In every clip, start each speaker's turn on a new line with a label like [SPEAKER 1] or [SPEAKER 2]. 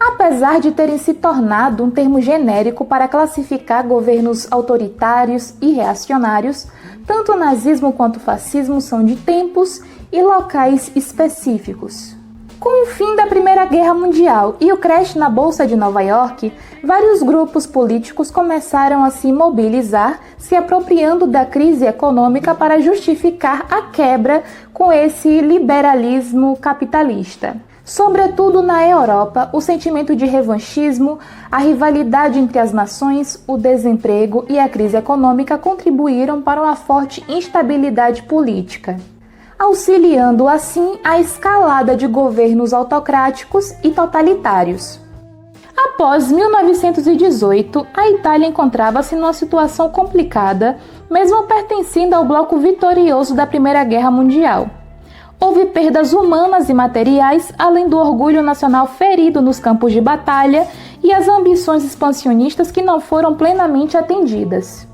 [SPEAKER 1] Apesar de terem se tornado um termo genérico para classificar governos autoritários e reacionários, tanto o nazismo quanto o fascismo são de tempos e locais específicos. Com o fim da Primeira Guerra Mundial e o crash na Bolsa de Nova York, vários grupos políticos começaram a se mobilizar, se apropriando da crise econômica para justificar a quebra com esse liberalismo capitalista. Sobretudo na Europa, o sentimento de revanchismo, a rivalidade entre as nações, o desemprego e a crise econômica contribuíram para uma forte instabilidade política, auxiliando assim a escalada de governos autocráticos e totalitários. Após 1918, a Itália encontrava-se numa situação complicada, mesmo pertencendo ao bloco vitorioso da Primeira Guerra Mundial. Houve perdas humanas e materiais, além do orgulho nacional ferido nos campos de batalha e as ambições expansionistas que não foram plenamente atendidas.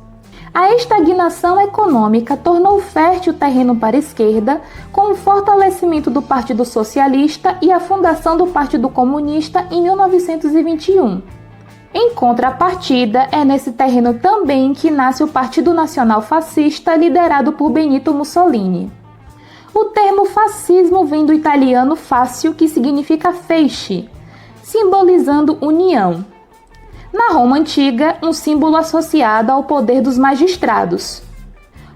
[SPEAKER 1] A estagnação econômica tornou fértil o terreno para a esquerda, com o fortalecimento do Partido Socialista e a fundação do Partido Comunista em 1921. Em contrapartida, é nesse terreno também que nasce o Partido Nacional Fascista, liderado por Benito Mussolini. O termo fascismo vem do italiano fascio, que significa feixe, simbolizando união. Na Roma Antiga, um símbolo associado ao poder dos magistrados.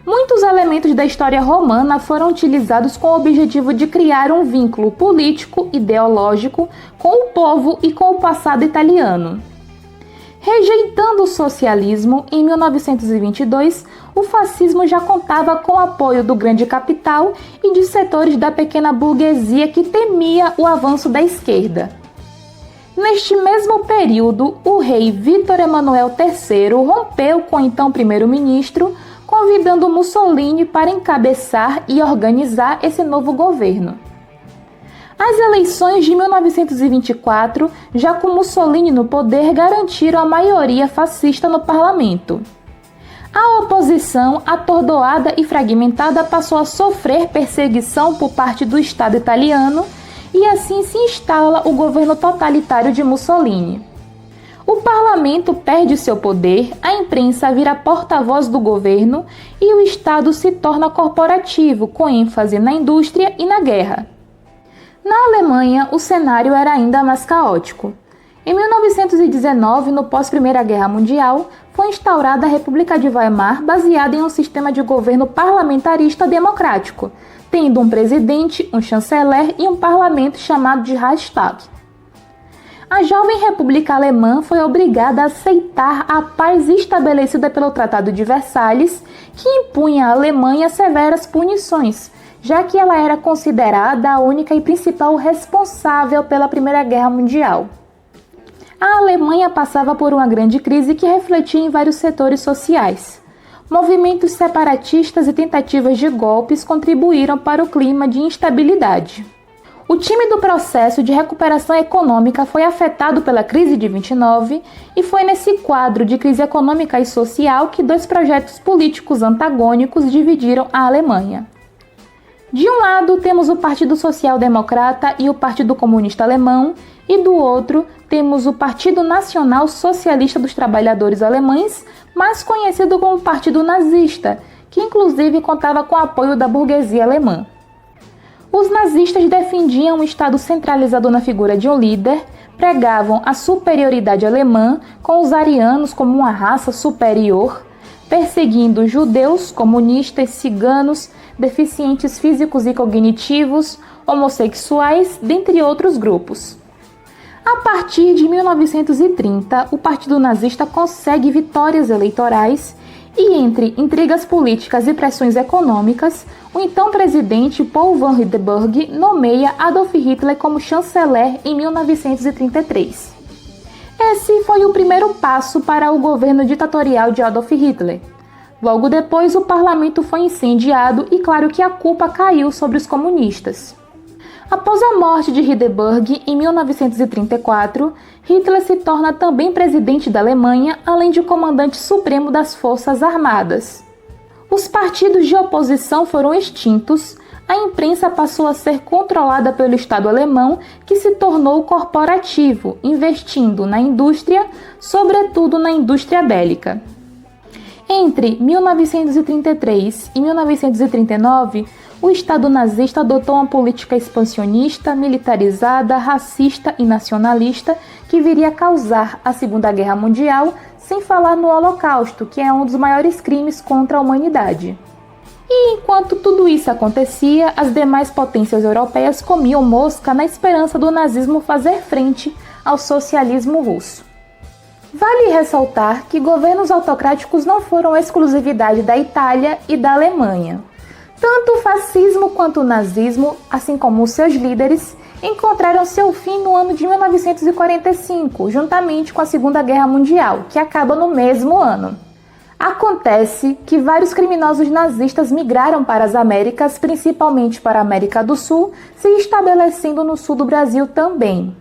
[SPEAKER 1] Muitos elementos da história romana foram utilizados com o objetivo de criar um vínculo político, ideológico, com o povo e com o passado italiano. Rejeitando o socialismo, em 1922, o fascismo já contava com o apoio do grande capital e de setores da pequena burguesia que temia o avanço da esquerda. Neste mesmo período, o rei Vítor Emanuel III rompeu com o então primeiro-ministro, convidando Mussolini para encabeçar e organizar esse novo governo. As eleições de 1924, já com Mussolini no poder, garantiram a maioria fascista no parlamento. A oposição, atordoada e fragmentada, passou a sofrer perseguição por parte do Estado italiano e assim se instala o governo totalitário de Mussolini. O parlamento perde seu poder, a imprensa vira porta-voz do governo e o Estado se torna corporativo, com ênfase na indústria e na guerra. Na Alemanha, o cenário era ainda mais caótico. Em 1919, no pós-Primeira Guerra Mundial, foi instaurada a República de Weimar, baseada em um sistema de governo parlamentarista democrático, tendo um presidente, um chanceler e um parlamento chamado de Reichstag. A jovem República Alemã foi obrigada a aceitar a paz estabelecida pelo Tratado de Versalhes, que impunha à Alemanha severas punições, já que ela era considerada a única e principal responsável pela Primeira Guerra Mundial. A Alemanha passava por uma grande crise que refletia em vários setores sociais. Movimentos separatistas e tentativas de golpes contribuíram para o clima de instabilidade. O tímido processo de recuperação econômica foi afetado pela crise de 29 e foi nesse quadro de crise econômica e social que dois projetos políticos antagônicos dividiram a Alemanha. De um lado, temos o Partido Social Democrata e o Partido Comunista Alemão, e do outro, temos o Partido Nacional Socialista dos Trabalhadores Alemães, mais conhecido como Partido Nazista, que inclusive contava com o apoio da burguesia alemã. Os nazistas defendiam um Estado centralizado na figura de um líder, pregavam a superioridade alemã, com os arianos como uma raça superior, perseguindo judeus, comunistas, ciganos, deficientes físicos e cognitivos, homossexuais, dentre outros grupos. A partir de 1930, o Partido Nazista consegue vitórias eleitorais e, entre intrigas políticas e pressões econômicas, o então presidente Paul von Hindenburg nomeia Adolf Hitler como chanceler em 1933. Esse foi o primeiro passo para o governo ditatorial de Adolf Hitler. Logo depois, o parlamento foi incendiado e claro que a culpa caiu sobre os comunistas. Após a morte de Hindenburg, em 1934, Hitler se torna também presidente da Alemanha, além de comandante supremo das Forças Armadas. Os partidos de oposição foram extintos, a imprensa passou a ser controlada pelo Estado alemão, que se tornou corporativo, investindo na indústria, sobretudo na indústria bélica. Entre 1933 e 1939, o Estado nazista adotou uma política expansionista, militarizada, racista e nacionalista que viria a causar a Segunda Guerra Mundial, sem falar no Holocausto, que é um dos maiores crimes contra a humanidade. E enquanto tudo isso acontecia, as demais potências europeias comiam mosca na esperança do nazismo fazer frente ao socialismo russo. Vale ressaltar que governos autocráticos não foram exclusividade da Itália e da Alemanha. Tanto o fascismo quanto o nazismo, assim como os seus líderes, encontraram seu fim no ano de 1945, juntamente com a Segunda Guerra Mundial, que acaba no mesmo ano. Acontece que vários criminosos nazistas migraram para as Américas, principalmente para a América do Sul, se estabelecendo no sul do Brasil também.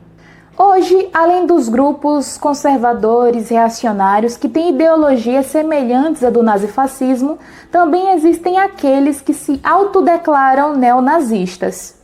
[SPEAKER 1] Hoje, além dos grupos conservadores reacionários que têm ideologias semelhantes à do nazifascismo, também existem aqueles que se autodeclaram neonazistas.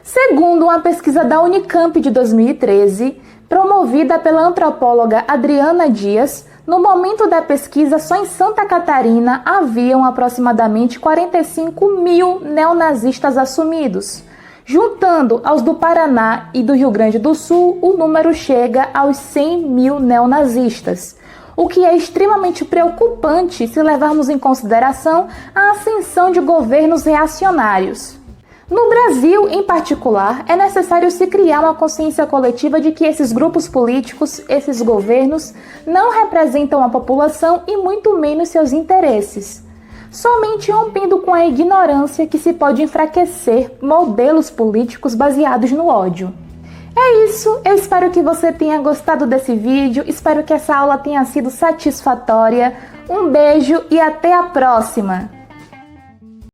[SPEAKER 1] Segundo uma pesquisa da Unicamp de 2013, promovida pela antropóloga Adriana Dias, no momento da pesquisa, só em Santa Catarina haviam aproximadamente 45 mil neonazistas assumidos. Juntando aos do Paraná e do Rio Grande do Sul, o número chega aos 100 mil neonazistas, o que é extremamente preocupante se levarmos em consideração a ascensão de governos reacionários. No Brasil, em particular, é necessário se criar uma consciência coletiva de que esses grupos políticos, esses governos, não representam a população e muito menos seus interesses. Somente rompendo com a ignorância que se pode enfraquecer modelos políticos baseados no ódio. É isso, eu espero que você tenha gostado desse vídeo, espero que essa aula tenha sido satisfatória. Um beijo e até a próxima!